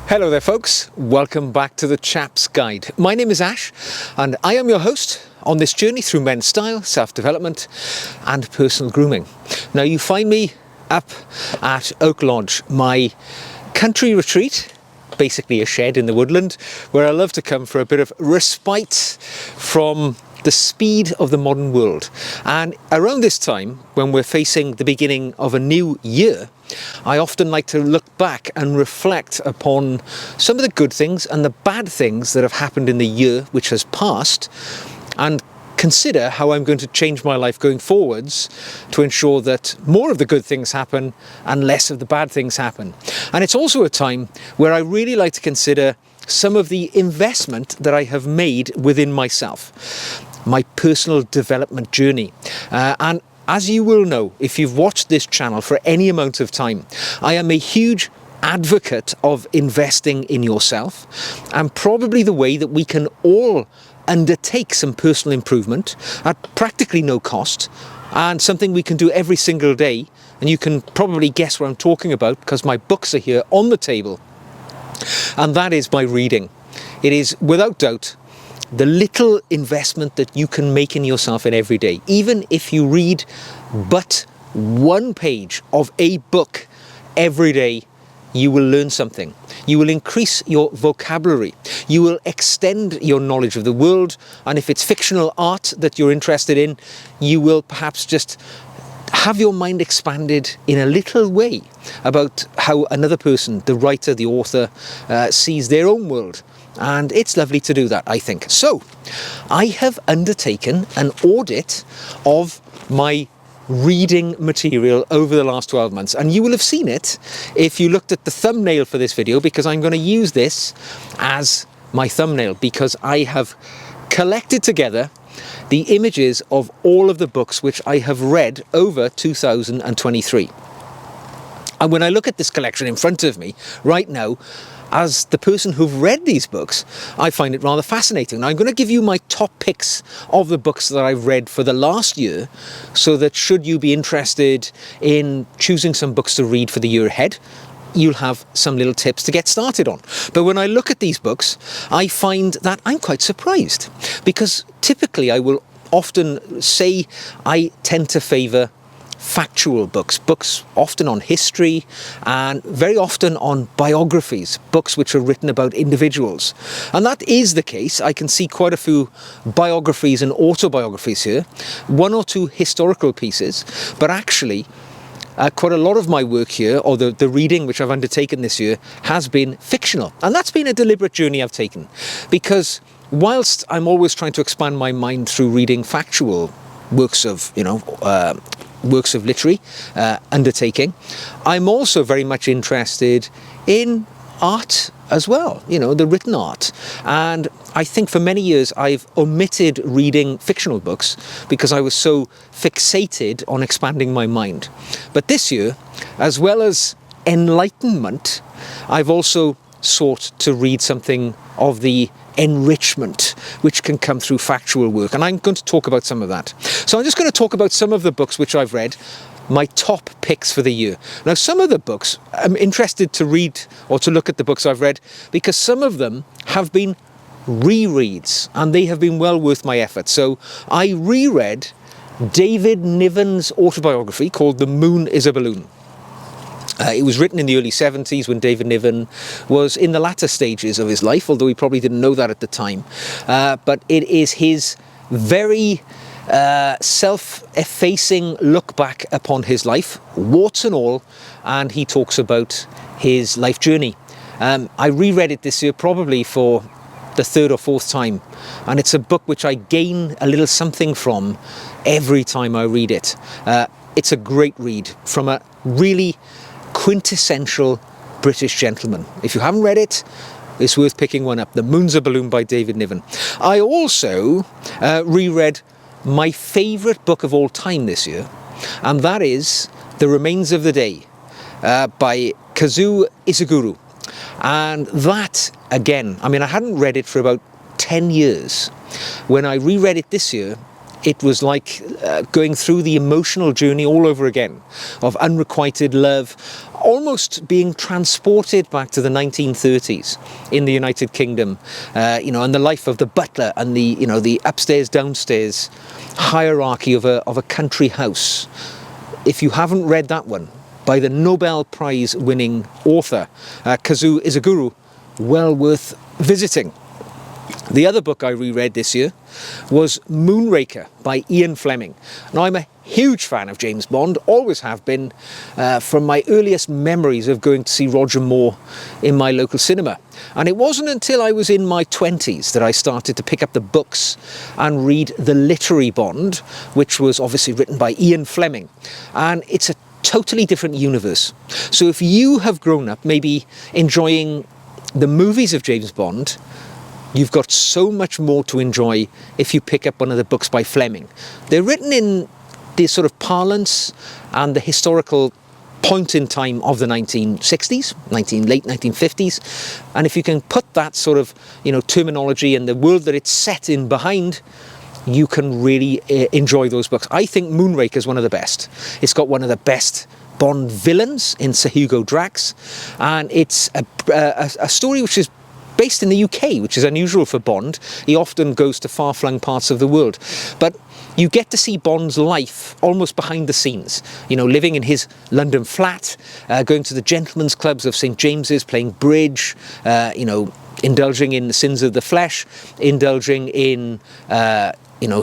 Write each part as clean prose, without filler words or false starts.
Hello there folks, welcome back to the Chap'S Guide. My name is Ash and I am your host on this journey through men's style, self-development and personal grooming. Now you find me up at Oak Lodge, my country retreat, basically a shed in the woodland where I love to come for a bit of respite from the speed of the modern world. And around this time, when we're facing the beginning of a new year, I often like to look back and reflect upon some of the good things and the bad things that have happened in the year which has passed, and consider how I'm going to change my life going forwards to ensure that more of the good things happen and less of the bad things happen. And it's also a time where I really like to consider some of the investment that I have made within myself, my personal development journey. And as you will know, if you've watched this channel for any amount of time, I am a huge advocate of investing in yourself, and probably the way that we can all undertake some personal improvement at practically no cost, and something we can do every single day. And you can probably guess what I'm talking about because my books are here on the table, and that is by reading. It is without doubt the little investment that you can make in yourself in every day. Even if you read but one page of a book every day, you will learn something. You will increase your vocabulary. You will extend your knowledge of the world. And if it's fictional art that you're interested in, you will perhaps just have your mind expanded in a little way about how another person, the writer, the author, sees their own world. And it's lovely to do that, I think. So, I have undertaken an audit of my reading material over the last 12 months. And you will have seen it if you looked at the thumbnail for this video, because I'm going to use this as my thumbnail, because I have collected together the images of all of the books which I have read over 2023. And when I look at this collection in front of me right now, as the person who've read these books, I find it rather fascinating. Now, I'm going to give you my top picks of the books that I've read for the last year, so that should you be interested in choosing some books to read for the year ahead, you'll have some little tips to get started on. But when I look at these books, I find that I'm quite surprised, because typically I will often say I tend to favour factual books often on history, and very often on biographies, books which are written about individuals. And that is the case. I can see quite a few biographies and autobiographies here, one or two historical pieces, but actually quite a lot of my work here, or the reading which I've undertaken this year, has been fictional. And that's been a deliberate journey I've taken, because whilst I'm always trying to expand my mind through reading factual works of, works of literary undertaking, I'm also very much interested in art as well, the written art. And I think for many years I've omitted reading fictional books because I was so fixated on expanding my mind. But this year, as well as enlightenment, I've also sought to read something of the enrichment which can come through factual work, and I'm going to talk about some of that. So I'm just going to talk about some of the books which I've read, my top picks for the year. Now, some of the books I'm interested to read, or to look at the books I've read, because some of them have been rereads and they have been well worth my effort. So I reread David Niven's autobiography called The Moon is a Balloon. It was written in the early 70s when David Niven was in the latter stages of his life, although he probably didn't know that at the time. But it is his very self-effacing look back upon his life, warts and all, and he talks about his life journey. I reread it this year probably for the third or fourth time, and it's a book which I gain a little something from every time I read it. It's a great read from a really quintessential British gentleman. If you haven't read it, it's worth picking one up. The Moon's a Balloon by David Niven. I also reread my favourite book of all time this year, and that is The Remains of the Day by Kazuo Ishiguro. And that, again, I hadn't read it for about 10 years. When I reread it this year, it was like going through the emotional journey all over again of unrequited love, almost being transported back to the 1930s in the United Kingdom, and the life of the butler and the upstairs downstairs hierarchy of a country house. If you haven't read that one, by the Nobel Prize winning author Kazuo Izaguro, well worth visiting. The other book I reread this year was Moonraker by Ian Fleming. Now, I'm a huge fan of James Bond, always have been, from my earliest memories of going to see Roger Moore in my local cinema. And it wasn't until I was in my 20s that I started to pick up the books and read The Literary Bond, which was obviously written by Ian Fleming. And it's a totally different universe. So if you have grown up maybe enjoying the movies of James Bond, you've got so much more to enjoy if you pick up one of the books by Fleming. They're written in the sort of parlance and the historical point in time of the 1960s, late 1950s. And if you can put that sort of, terminology and the world that it's set in behind, you can really enjoy those books. I think Moonraker is one of the best. It's got one of the best Bond villains in Sir Hugo Drax. And it's a story which is based in the UK, which is unusual for Bond. He often goes to far-flung parts of the world. But you get to see Bond's life almost behind the scenes, living in his London flat, going to the gentlemen's clubs of St. James's, playing bridge, indulging in the sins of the flesh, indulging in,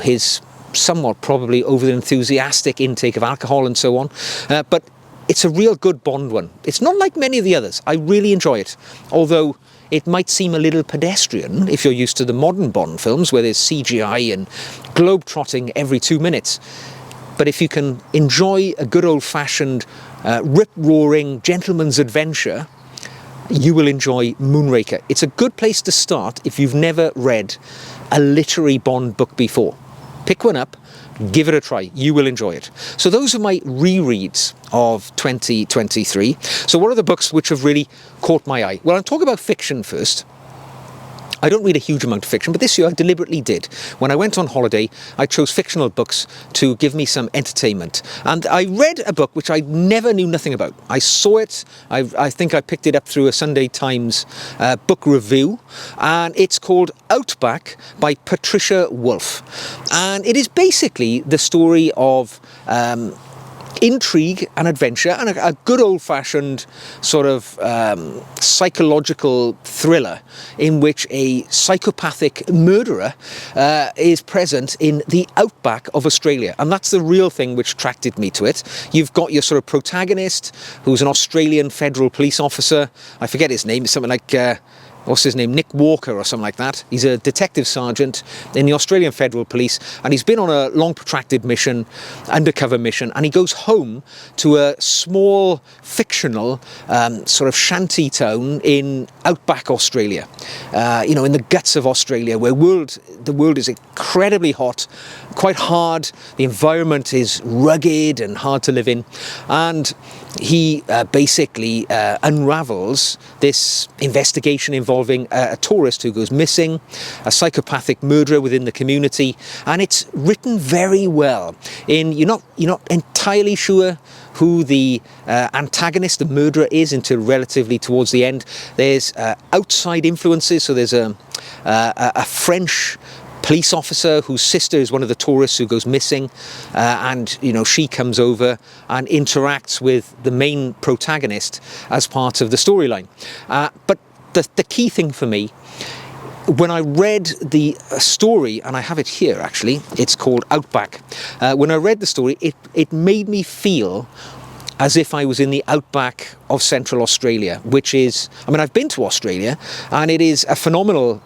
his somewhat probably over-enthusiastic intake of alcohol and so on. But it's a real good Bond one. It's not like many of the others. I really enjoy it, although it might seem a little pedestrian if you're used to the modern Bond films where there's CGI and globe-trotting every 2 minutes. But if you can enjoy a good old-fashioned, rip-roaring gentleman's adventure, you will enjoy Moonraker. It's a good place to start if you've never read a literary Bond book before. Pick one up, give it a try. You will enjoy it. So those are my rereads of 2023. So what are the books which have really caught my eye? Well, I'll talk about fiction first. I don't read a huge amount of fiction, but this year I deliberately did. When I went on holiday, I chose fictional books to give me some entertainment. And I read a book which I never knew nothing about. I saw it, I think I picked it up through a Sunday Times book review, and it's called Outback by Patricia Wolfe. And it is basically the story of intrigue and adventure and a good old-fashioned sort of psychological thriller in which a psychopathic murderer is present in the outback of Australia. And that's the real thing which attracted me to it. You've got your sort of protagonist, who's an Australian federal police officer. I forget his name. It's something like what's his name, Nick Walker or something like that. He's a detective sergeant in the Australian Federal Police, and he's been on a long protracted mission, undercover mission, and he goes home to a small fictional sort of shanty town in outback Australia, in the guts of Australia, where the world is incredibly hot, quite hard, the environment is rugged and hard to live in, and he basically unravels this investigation involving a tourist who goes missing, a psychopathic murderer within the community, and it's written very well. You're not entirely sure who the antagonist, the murderer, is until relatively towards the end. There's outside influences, so there's a French police officer whose sister is one of the tourists who goes missing, and she comes over and interacts with the main protagonist as part of the storyline. But the key thing for me, when I read the story, and I have it here actually, it's called Outback. When I read the story, it made me feel as if I was in the outback of Central Australia, which is, I've been to Australia, and it is a phenomenal,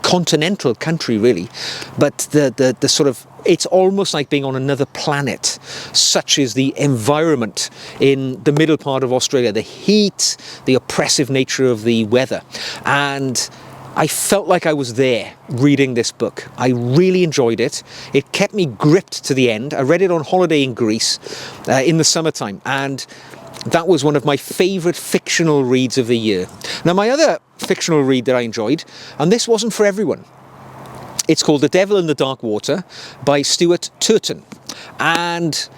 continental country, really. But the sort of, it's almost like being on another planet. Such is the environment in the middle part of Australia, the heat, the oppressive nature of the weather. And I felt like I was there reading this book. I really enjoyed it. It kept me gripped to the end. I read it on holiday in Greece in the summertime, and that was one of my favourite fictional reads of the year. Now, my other fictional read that I enjoyed, and this wasn't for everyone, it's called The Devil in the Dark Water by Stuart Turton. And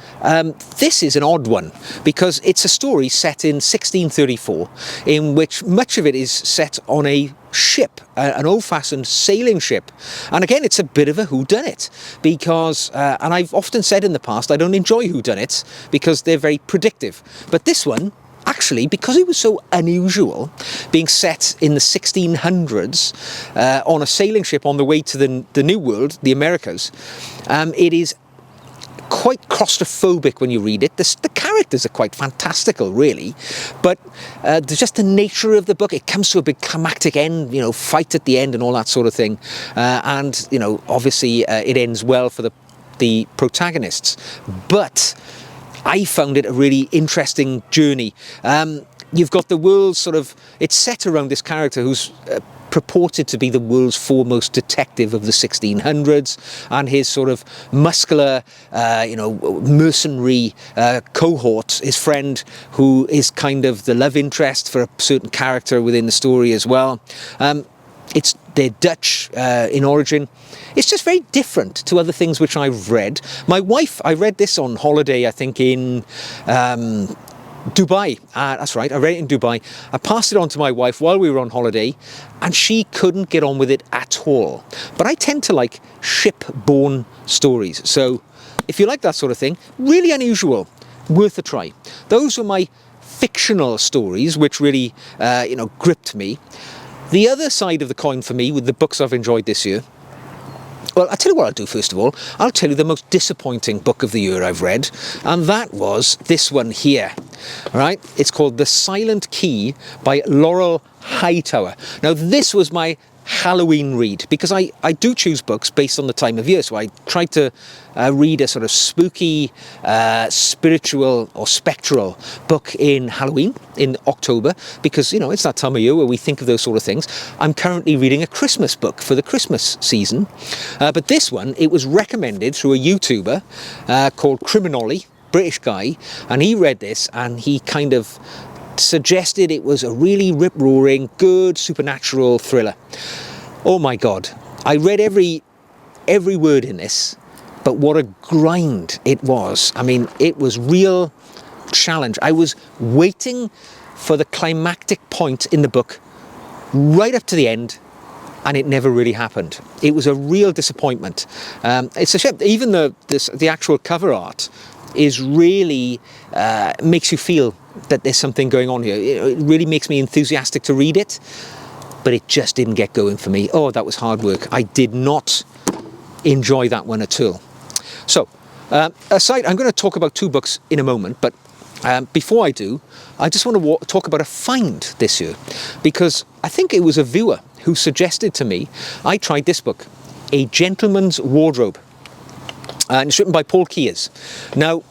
this is an odd one because it's a story set in 1634 in which much of it is set on a ship, an old-fashioned sailing ship. And again, it's a bit of a whodunit because, and I've often said in the past, I don't enjoy whodunits because they're very predictive. But this one, actually, because it was so unusual, being set in the 1600s on a sailing ship on the way to the New World, the Americas, it is quite claustrophobic when you read it. The characters are quite fantastical, really, but just the nature of the book, it comes to a big climactic end, fight at the end and all that sort of thing, and obviously it ends well for the protagonists, but I found it a really interesting journey. You've got the world's it's set around this character who's purported to be the world's foremost detective of the 1600s, and his sort of muscular, mercenary cohort, his friend, who is kind of the love interest for a certain character within the story as well. They're Dutch in origin. It's just very different to other things which I've read. My wife, I read this on holiday, I think in Dubai. That's right, I read it in Dubai. I passed it on to my wife while we were on holiday, and she couldn't get on with it at all. But I tend to like ship-borne stories. So if you like that sort of thing, really unusual, worth a try. Those were my fictional stories, which really, gripped me. The other side of the coin for me, with the books I've enjoyed this year, well, I'll tell you what I'll do first of all. I'll tell you the most disappointing book of the year I've read, and that was this one here. All right? It's called The Silent Key by Laurel Hightower. Now, this was my Halloween read, because I do choose books based on the time of year, so I tried to read a sort of spooky, spiritual or spectral book in Halloween, in October, because, it's that time of year where we think of those sort of things. I'm currently reading a Christmas book for the Christmas season, but this one, it was recommended through a YouTuber called Criminoli, British guy, and he read this and he kind of suggested it was a really rip-roaring, good supernatural thriller. Oh my God, I read every word in this, but what a grind it was. I mean, it was real challenge. I was waiting for the climactic point in the book right up to the end, and it never really happened. It was a real disappointment. It's a shame. Even the actual cover art is really makes you feel that there's something going on here. It really makes me enthusiastic to read it, but it just didn't get going for me. Oh, that was hard work. I did not enjoy that one at all. So, aside, I'm going to talk about two books in a moment, but before I do, I just want to talk about a find this year, because I think it was a viewer who suggested to me, I tried this book, A Gentleman's Wardrobe, and it's written by Paul Kears. Now,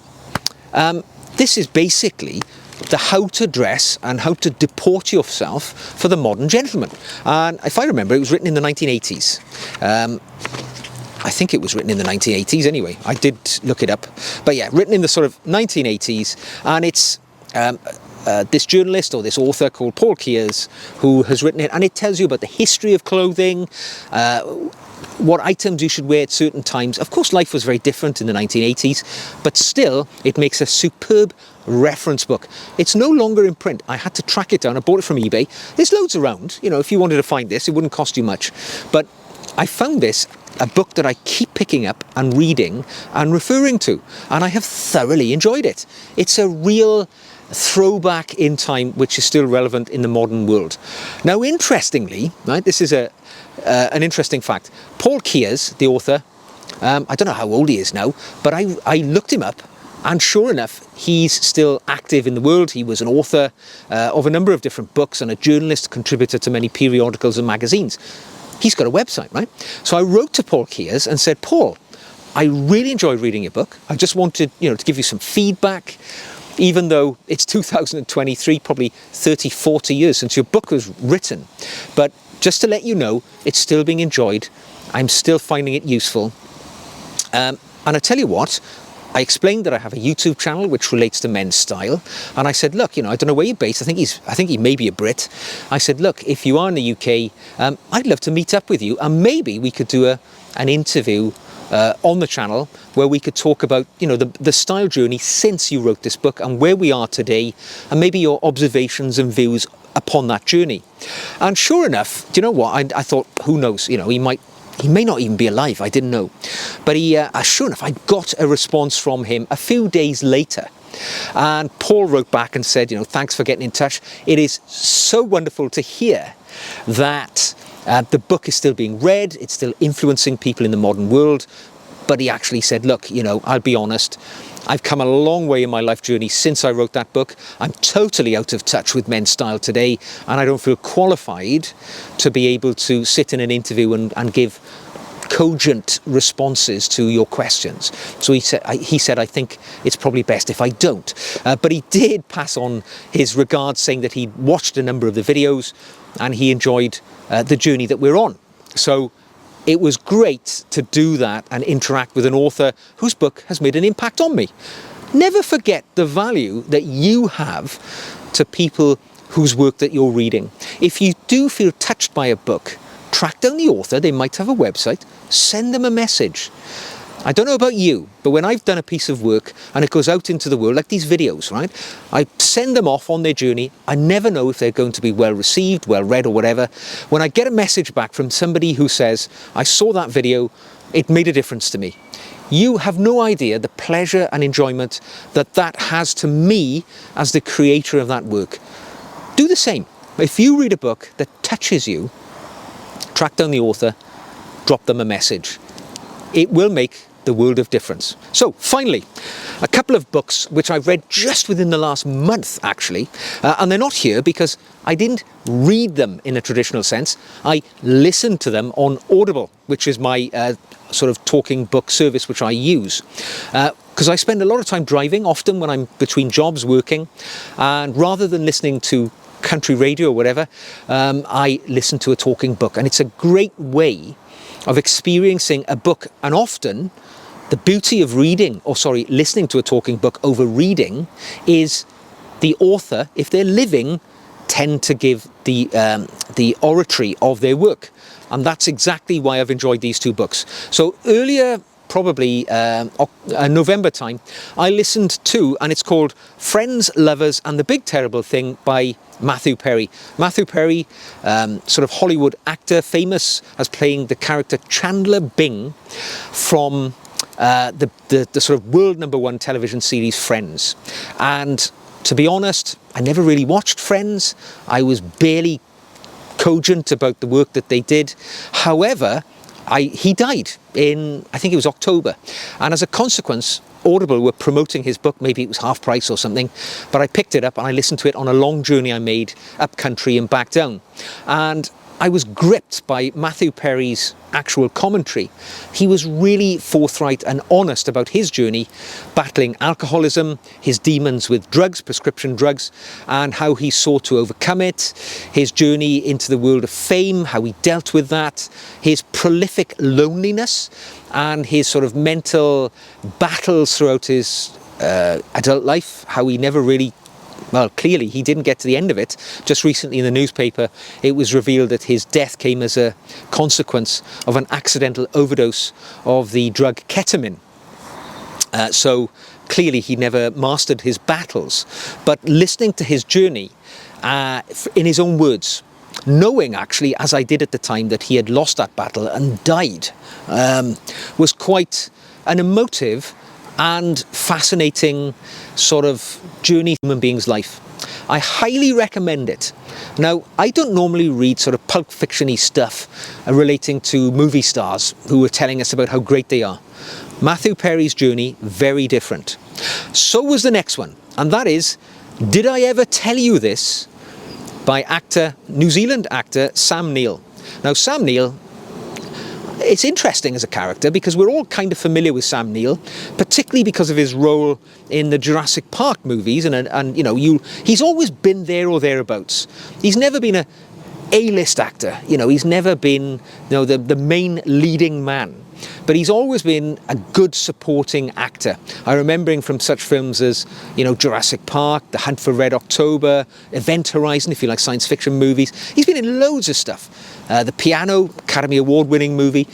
this is basically the how to dress and how to deport yourself for the modern gentleman. And if I remember, it was written in the 1980s. I think it was written in the 1980s anyway. I did look it up. But yeah, written in the sort of 1980s. And it's this journalist or this author called Paul Kears who has written it. And it tells you about the history of clothing, what items you should wear at certain times. Of course, life was very different in the 1980s, but still, it makes a superb reference book. It's no longer in print. I had to track it down. I bought it from eBay. There's loads around. If you wanted to find this, it wouldn't cost you much. But I found this, a book that I keep picking up and reading and referring to, and I have thoroughly enjoyed it. It's a real throwback in time, which is still relevant in the modern world. Now, interestingly, right, this is an interesting fact. Paul Kears, the author, I don't know how old he is now, but I looked him up, and sure enough, he's still active in the world. He was an author of a number of different books and a journalist, contributor to many periodicals and magazines. He's got a website, right? So I wrote to Paul Kears and said, Paul, I really enjoyed reading your book. I just wanted, to give you some feedback, even though it's 2023, probably 30, 40 years since your book was written. But just to let you know, it's still being enjoyed. I'm still finding it useful. And I tell you what, I explained that I have a YouTube channel which relates to men's style. And I said, look, I don't know where you're based. I think he may be a Brit. I said, look, if you are in the UK, I'd love to meet up with you. And maybe we could do an interview on the channel where we could talk about, you know, the style journey since you wrote this book and where we are today, and maybe your observations and views upon that journey. And sure enough, do you know what? I thought, who knows? You know, he may not even be alive. I didn't know. But sure enough, I got a response from him a few days later. And Paul wrote back and said, you know, thanks for getting in touch. It is so wonderful to hear that the book is still being read. It's still influencing people in the modern world. But he actually said, look, you know, I'll be honest. I've come a long way in my life journey since I wrote that book. I'm totally out of touch with men's style today, and I don't feel qualified to be able to sit in an interview and give cogent responses to your questions. So he said, I think it's probably best if I don't. But he did pass on his regards, saying that he watched a number of the videos and he enjoyed the journey that we're on. So it was great to do that and interact with an author whose book has made an impact on me. Never forget the value that you have to people whose work that you're reading. If you do feel touched by a book, track down the author. They might have a website. Send them a message. I don't know about you, but when I've done a piece of work and it goes out into the world, like these videos, right? I send them off on their journey. I never know if they're going to be well received, well read or whatever. When I get a message back from somebody who says, I saw that video, it made a difference to me. You have no idea the pleasure and enjoyment that that has to me as the creator of that work. Do the same. If you read a book that touches you, track down the author, drop them a message. It will make the world of difference. So finally, a couple of books which I've read just within the last month, actually, and they're not here because I didn't read them in a traditional sense. I listened to them on Audible, which is my sort of talking book service which I use. Because I spend a lot of time driving, often when I'm between jobs working, and rather than listening to country radio or whatever, I listen to a talking book, and it's a great way of experiencing a book. And often the beauty of listening to a talking book over reading is the author, if they're living, tend to give the oratory of their work. And that's exactly why I've enjoyed these two books. So earlier, probably November time, I listened to, and it's called Friends, Lovers and the Big Terrible Thing by Matthew Perry. Matthew Perry, sort of Hollywood actor, famous as playing the character Chandler Bing from the sort of world #1 television series Friends. And to be honest, I never really watched Friends. I was barely cogent about the work that they did. However, he died in, I think it was October. And as a consequence, Audible were promoting his book. Maybe it was half price or something. But I picked it up and I listened to it on a long journey I made up country and back down. And I was gripped by Matthew Perry's actual commentary. He was really forthright and honest about his journey battling alcoholism, his demons with drugs, prescription drugs, and how he sought to overcome it, his journey into the world of fame, how he dealt with that, his prolific loneliness, and his sort of mental battles throughout his adult life, how he never really, well, clearly he didn't get to the end of it. Just recently in the newspaper, it was revealed that his death came as a consequence of an accidental overdose of the drug ketamine. So clearly he never mastered his battles. But listening to his journey in his own words, knowing actually, as I did at the time, that he had lost that battle and died, was quite an emotive and fascinating sort of journey in a human being's life. I highly recommend it. Now, I don't normally read sort of pulp fiction-y stuff relating to movie stars who are telling us about how great they are. Matthew Perry's journey, very different. So was the next one, and that is, Did I Ever Tell You This? By New Zealand actor Sam Neill. Now, Sam Neill, it's interesting as a character because we're all kind of familiar with Sam Neill, particularly because of his role in the Jurassic Park movies, and you know, he's always been there or thereabouts. He's never been a A-list actor, you know, he's never been, you know, the main leading man. But he's always been a good supporting actor. I remember him from such films as, you know, Jurassic Park, The Hunt for Red October, Event Horizon, if you like science fiction movies. He's been in loads of stuff. The Piano, Academy Award winning movie.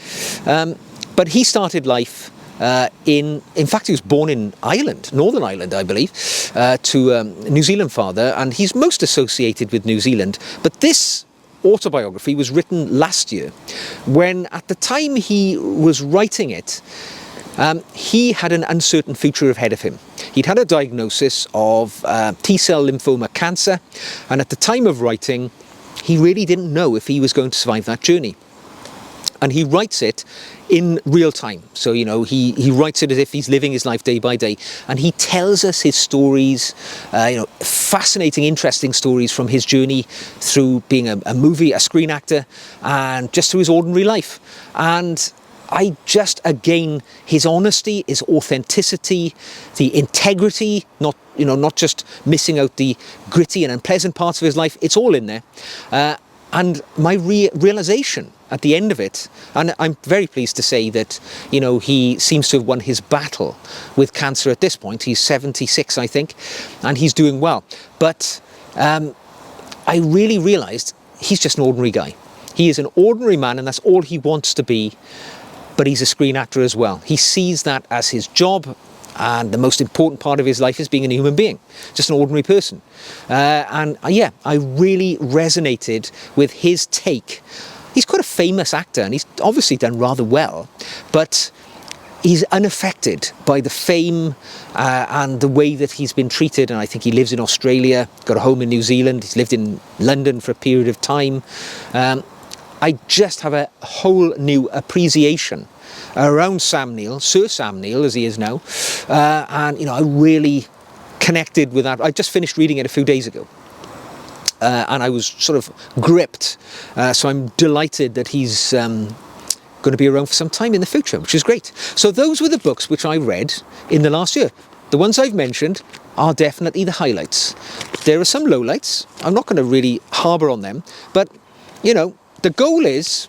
But he started life in fact, he was born in Ireland, Northern Ireland, I believe, to a New Zealand father, and he's most associated with New Zealand. But this autobiography was written last year, when at the time he was writing it, he had an uncertain future ahead of him. He'd had a diagnosis of T-cell lymphoma cancer, and at the time of writing, he really didn't know if he was going to survive that journey. And he writes it in real time. So, you know, he writes it as if he's living his life day by day. And he tells us his stories, fascinating, interesting stories from his journey through being a screen actor, and just through his ordinary life. And I just, again, his honesty, his authenticity, the integrity, not just missing out the gritty and unpleasant parts of his life, it's all in there. And my realization at the end of it, and I'm very pleased to say that, you know, he seems to have won his battle with cancer at this point. He's 76, I think, and he's doing well. But I really realized he's just an ordinary guy. He is an ordinary man, and that's all he wants to be. But he's a screen actor as well. He sees that as his job, and the most important part of his life is being a human being, just an ordinary person. I really resonated with his take. He's quite a famous actor, and he's obviously done rather well, but he's unaffected by the fame and the way that he's been treated. And I think he lives in Australia, got a home in New Zealand, he's lived in London for a period of time. I just have a whole new appreciation around Sam Neill, Sir Sam Neill as he is now, and you know, I really connected with that. I just finished reading it a few days ago, and I was sort of gripped. So I'm delighted that he's going to be around for some time in the future, which is great. So those were the books which I read in the last year. The ones I've mentioned are definitely the highlights. There are some lowlights. I'm not going to really harbour on them, but you know, the goal is,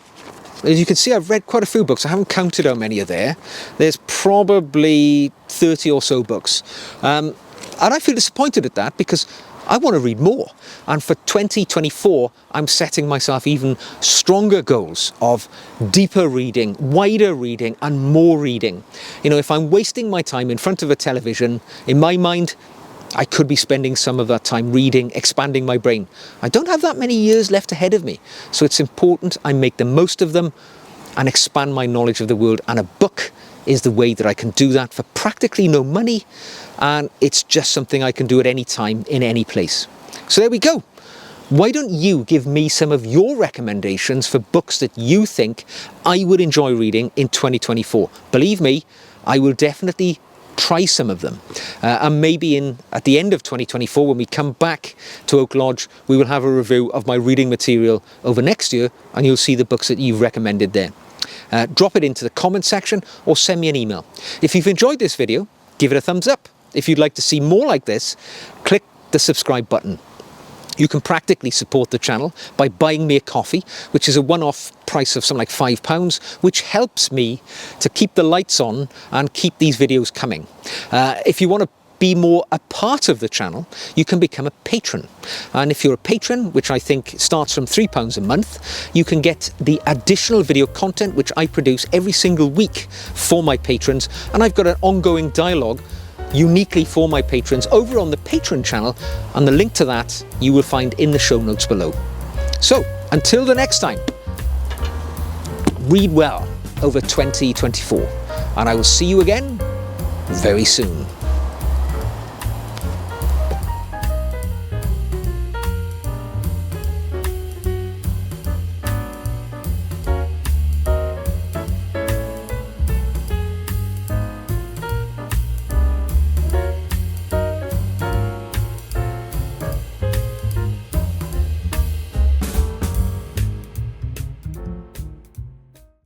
as you can see, I've read quite a few books. I haven't counted how many are there. There's probably 30 or so books. And I feel disappointed at that, because I want to read more. And for 2024, I'm setting myself even stronger goals of deeper reading, wider reading, and more reading. You know, if I'm wasting my time in front of a television, in my mind, I could be spending some of that time reading, expanding my brain. I don't have that many years left ahead of me, so it's important I make the most of them and expand my knowledge of the world. And a book is the way that I can do that for practically no money, and it's just something I can do at any time, in any place. So there we go. Why don't you give me some of your recommendations for books that you think I would enjoy reading in 2024? Believe me, I will definitely try some of them, and maybe at the end of 2024, when we come back to Oak Lodge, we will have a review of my reading material over next year, and you'll see the books that you've recommended there. Drop it into the comment section or send me an email. If you've enjoyed this video, give it a thumbs up. If you'd like to see more like this, click the subscribe button. You can practically support the channel by buying me a coffee, which is a one-off price of something like £5, which helps me to keep the lights on and keep these videos coming. If you want to be more a part of the channel, you can become a patron. And if you're a patron, which I think starts from £3 a month, you can get the additional video content which I produce every single week for my patrons. And I've got an ongoing dialogue uniquely for my patrons over on the Patreon channel, and the link to that you will find in the show notes below. So until the next time, read well over 2024, and I will see you again very soon.